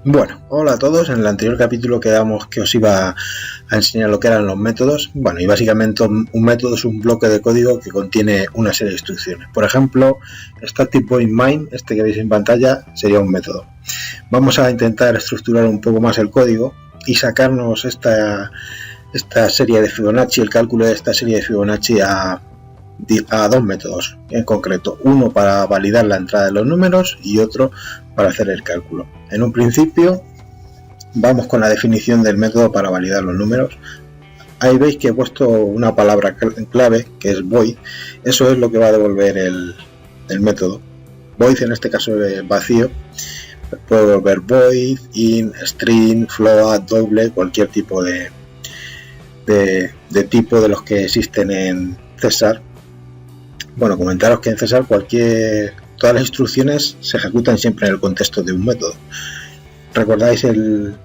Bueno, hola a todos. En el anterior capítulo quedamos que os iba a enseñar lo que eran los métodos. Bueno, y básicamente un método es un bloque de código que contiene una serie de instrucciones. Por ejemplo, static void main, este que veis en pantalla, sería un método. Vamos a intentar estructurar un poco más el código y sacarnos esta serie de Fibonacci, el cálculo de esta serie de Fibonacci a dos métodos en concreto, uno para validar la entrada de los números y otro para hacer el cálculo. En un principio vamos con la definición del método para validar los números. Ahí veis que he puesto una palabra clave que es void. Eso es lo que va a devolver el método. Void en este caso es vacío. Puede devolver void, int, string, float, doble, cualquier tipo de tipo de los que existen en César. Bueno, comentaros que en César todas las instrucciones se ejecutan siempre en el contexto de un método. ¿Recordáis el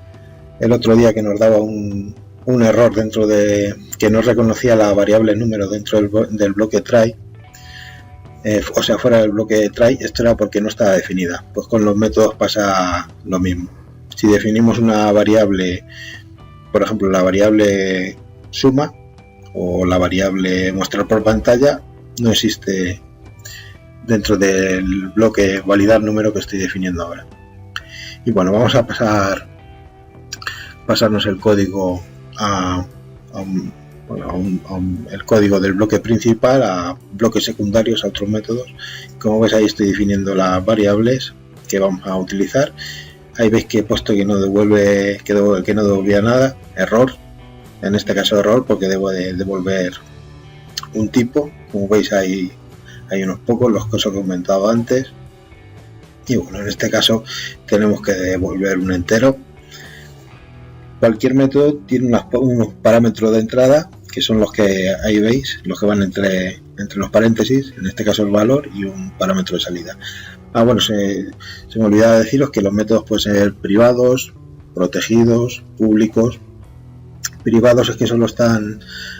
otro día que nos daba un error dentro de que no reconocía la variable número dentro del bloque try? O sea, fuera del bloque try, esto era porque no estaba definida. Pues con los métodos pasa lo mismo. Si definimos una variable, por ejemplo, la variable suma o la variable mostrar por pantalla, no existe dentro del bloque validar número que estoy definiendo ahora. Y bueno, vamos a pasarnos el código el código del bloque principal a bloques secundarios, a otros métodos. Como veis, ahí estoy definiendo las variables que vamos a utilizar. Ahí veis que he puesto que no devolvía nada, error. En este caso error porque debo de devolver un tipo. Como veis, hay unos pocos, los que os he comentado antes. Y bueno, en este caso tenemos que devolver un entero. Cualquier método tiene unos parámetros de entrada, que son los que ahí veis, los que van entre los paréntesis, en este caso el valor, y un parámetro de salida. Bueno, se me olvidaba deciros que los métodos pueden ser privados, protegidos, públicos. Privados es que solo están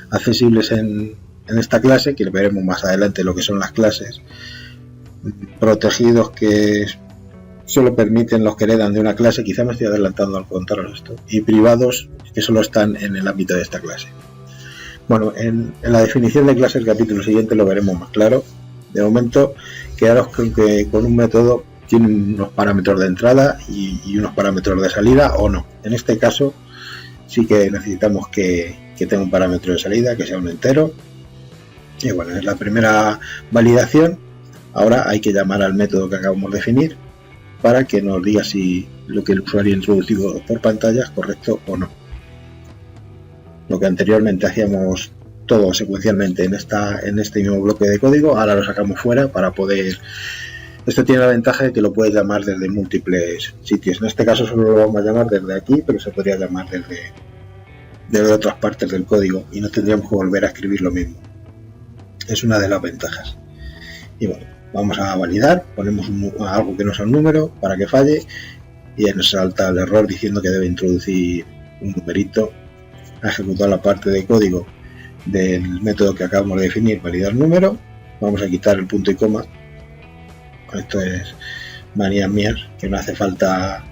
accesibles en esta clase, que veremos más adelante lo que son las clases. Protegidos, que solo permiten los que heredan de una clase, quizá me estoy adelantando al contaros esto, y privados, que solo están en el ámbito de esta clase. Bueno, en la definición de clase, el capítulo siguiente lo veremos más claro. De momento, quedaros que con un método tiene unos parámetros de entrada y unos parámetros de salida, o no. En este caso sí que necesitamos que tenga un parámetro de salida, que sea un entero. Y bueno, es la primera validación. Ahora hay que llamar al método que acabamos de definir para que nos diga si lo que el usuario ha introducido por pantalla es correcto o no. Lo que anteriormente hacíamos todo secuencialmente en este mismo bloque de código, ahora lo sacamos fuera para poder... Esto tiene la ventaja de que lo puedes llamar desde múltiples sitios. En este caso solo lo vamos a llamar desde aquí, pero se podría llamar desde otras partes del código y no tendríamos que volver a escribir lo mismo. Es una de las ventajas. Y bueno, vamos a validar, ponemos algo que no sea un número para que falle y nos salta el error diciendo que debe introducir un numerito. Ha ejecutado la parte de código del método que acabamos de definir, validar número. Vamos a quitar el punto y coma. Esto es manías mías, que no hace falta,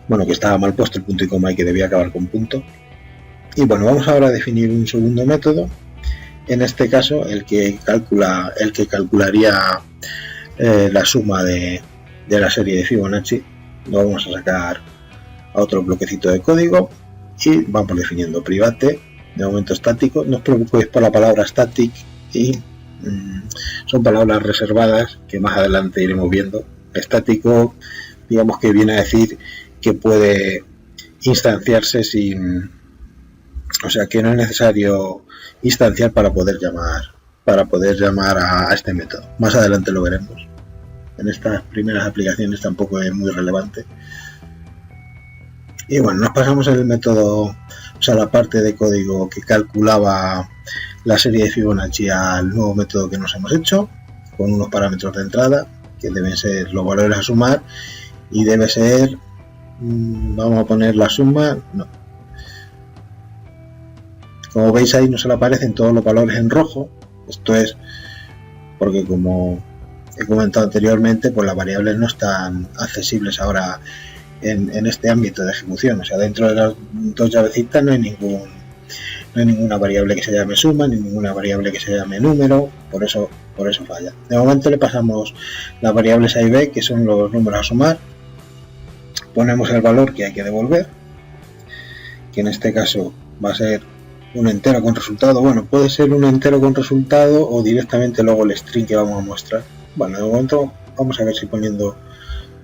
bueno, que estaba mal puesto el punto y coma y que debía acabar con punto. Y bueno, vamos ahora a definir un segundo método. En este caso, el que calcularía la suma de la serie de Fibonacci. Lo vamos a sacar a otro bloquecito de código y vamos definiendo private, de momento estático. No os preocupéis por la palabra static, y son palabras reservadas que más adelante iremos viendo. Estático, digamos que viene a decir que puede instanciarse sin... O sea, que no es necesario instanciar para poder llamar a este método. Más adelante lo veremos. En estas primeras aplicaciones tampoco es muy relevante. Y bueno, nos pasamos el método, o sea, la parte de código que calculaba la serie de Fibonacci al nuevo método que nos hemos hecho, con unos parámetros de entrada, que deben ser los valores a sumar, y debe ser, vamos a poner la suma, no. Como veis ahí no se le aparecen todos los valores en rojo. Esto es porque como he comentado anteriormente, pues las variables no están accesibles ahora en este ámbito de ejecución. O sea, dentro de las dos llavecitas no hay ninguna variable que se llame suma, ni ninguna variable que se llame número, por eso falla. De momento le pasamos las variables A y B, que son los números a sumar, ponemos el valor que hay que devolver, que en este caso va a ser un entero con resultado. Bueno, puede ser un entero con resultado o directamente luego el string que vamos a mostrar. Bueno, de momento vamos a ver si poniendo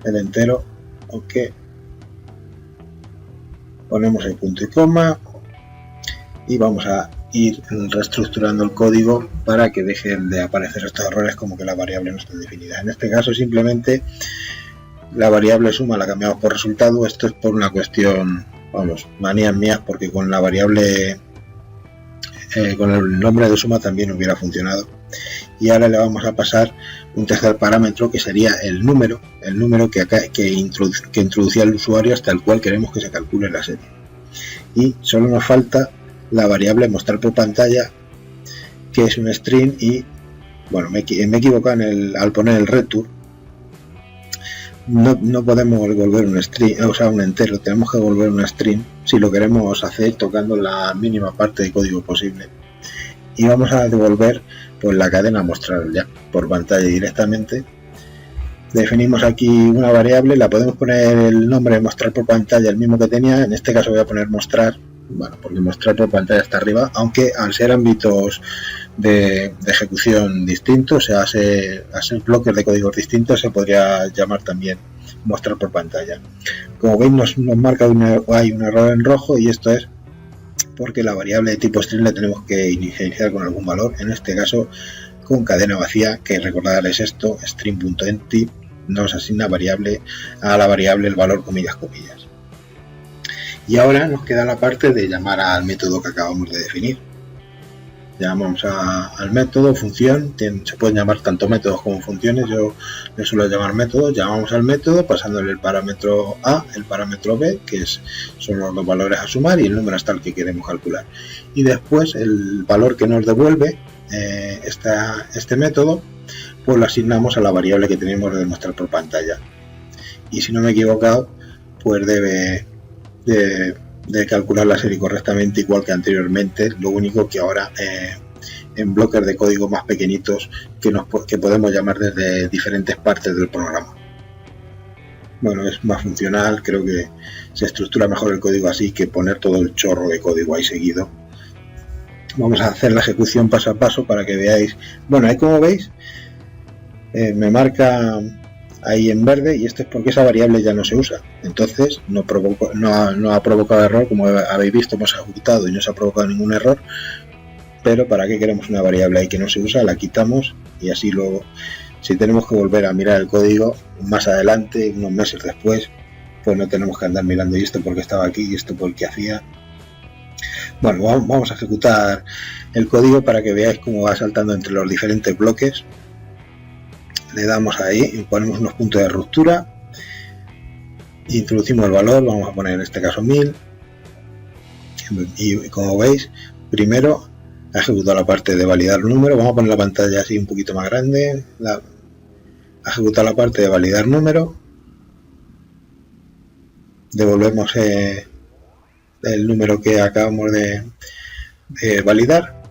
el entero, aunque ponemos el punto y coma y vamos a ir reestructurando el código para que dejen de aparecer estos errores como que la variable no está definida. En este caso simplemente la variable suma la cambiamos por resultado. Esto es por una cuestión, vamos, manías mías, porque con la variable con el nombre de suma también hubiera funcionado. Y ahora le vamos a pasar un tercer parámetro, que sería el número que introducía el usuario hasta el cual queremos que se calcule la serie. Y solo nos falta la variable mostrar por pantalla, que es un string, y bueno, me he equivocado al poner el return. No podemos devolver un string, o sea, un entero, tenemos que devolver un string si lo queremos hacer tocando la mínima parte de código posible. Y vamos a devolver pues la cadena a mostrar ya por pantalla directamente. Definimos aquí una variable, la podemos poner el nombre de mostrar por pantalla, el mismo que tenía. En este caso voy a poner mostrar, bueno, porque mostrar por pantalla está arriba, aunque al ser ámbitos de ejecución distintos, o sea, al ser bloques de códigos distintos, se podría llamar también mostrar por pantalla. Como veis, nos marca hay un error en rojo, y esto es porque la variable de tipo string la tenemos que inicializar con algún valor, en este caso con cadena vacía, que recordar es esto, string.empty, nos asigna a la variable el valor comillas. Y ahora nos queda la parte de llamar al método que acabamos de definir. Llamamos al método, función, se pueden llamar tanto métodos como funciones, yo le suelo llamar métodos. Llamamos al método pasándole el parámetro A, el parámetro B, que son los dos valores a sumar, y el número hasta el que queremos calcular. Y después el valor que nos devuelve este método, pues lo asignamos a la variable que tenemos de mostrar por pantalla. Y si no me he equivocado, pues debe de calcular la serie correctamente, igual que anteriormente, lo único que ahora en bloques de código más pequeñitos que podemos llamar desde diferentes partes del programa. Bueno, es más funcional, creo que se estructura mejor el código así que poner todo el chorro de código ahí seguido. Vamos a hacer la ejecución paso a paso para que veáis. Bueno, ahí como veis me marca ahí en verde, y esto es porque esa variable ya no se usa, entonces no ha provocado error. Como habéis visto, hemos ejecutado y no se ha provocado ningún error. Pero ¿para qué queremos una variable ahí que no se usa? La quitamos, y así luego, si tenemos que volver a mirar el código más adelante, unos meses después, pues no tenemos que andar mirando y esto porque estaba aquí y esto porque hacía. Bueno, vamos a ejecutar el código para que veáis cómo va saltando entre los diferentes bloques. Le damos ahí y ponemos unos puntos de ruptura, introducimos el valor, vamos a poner en este caso 1000, y como veis, primero ha ejecutado la parte de validar número. Vamos a poner la pantalla así un poquito más grande. Ha ejecutado la parte de validar número, devolvemos el número que acabamos de validar,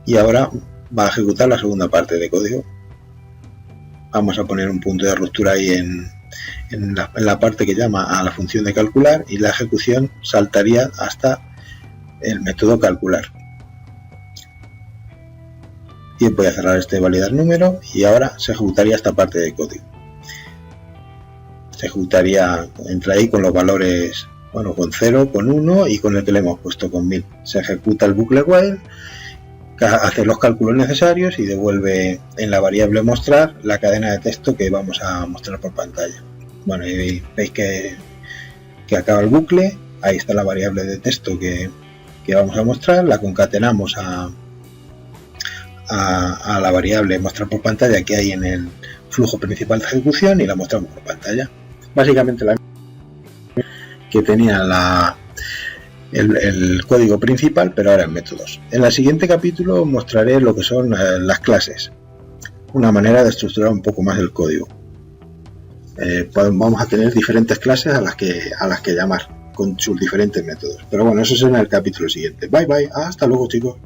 y ahora va a ejecutar la segunda parte de código. Vamos a poner un punto de ruptura ahí en la parte que llama a la función de calcular, y la ejecución saltaría hasta el método calcular. Y voy a cerrar este validar número, y ahora se ejecutaría esta parte de código. Se ejecutaría, entra ahí con los valores, bueno, con 0, con 1 y con el que le hemos puesto con 1000. Se ejecuta el bucle while, hace los cálculos necesarios y devuelve en la variable mostrar la cadena de texto que vamos a mostrar por pantalla. Bueno, y veis que acaba el bucle. Ahí está la variable de texto que vamos a mostrar, la concatenamos a la variable mostrar por pantalla que hay en el flujo principal de ejecución, y la mostramos por pantalla. Básicamente la que tenía el código principal, pero ahora en métodos. En el siguiente capítulo mostraré lo que son las clases. una manera de estructurar un poco más el código. Vamos a tener diferentes clases a las que llamar con sus diferentes métodos. Pero bueno, eso será en el capítulo siguiente. Bye bye, hasta luego chicos.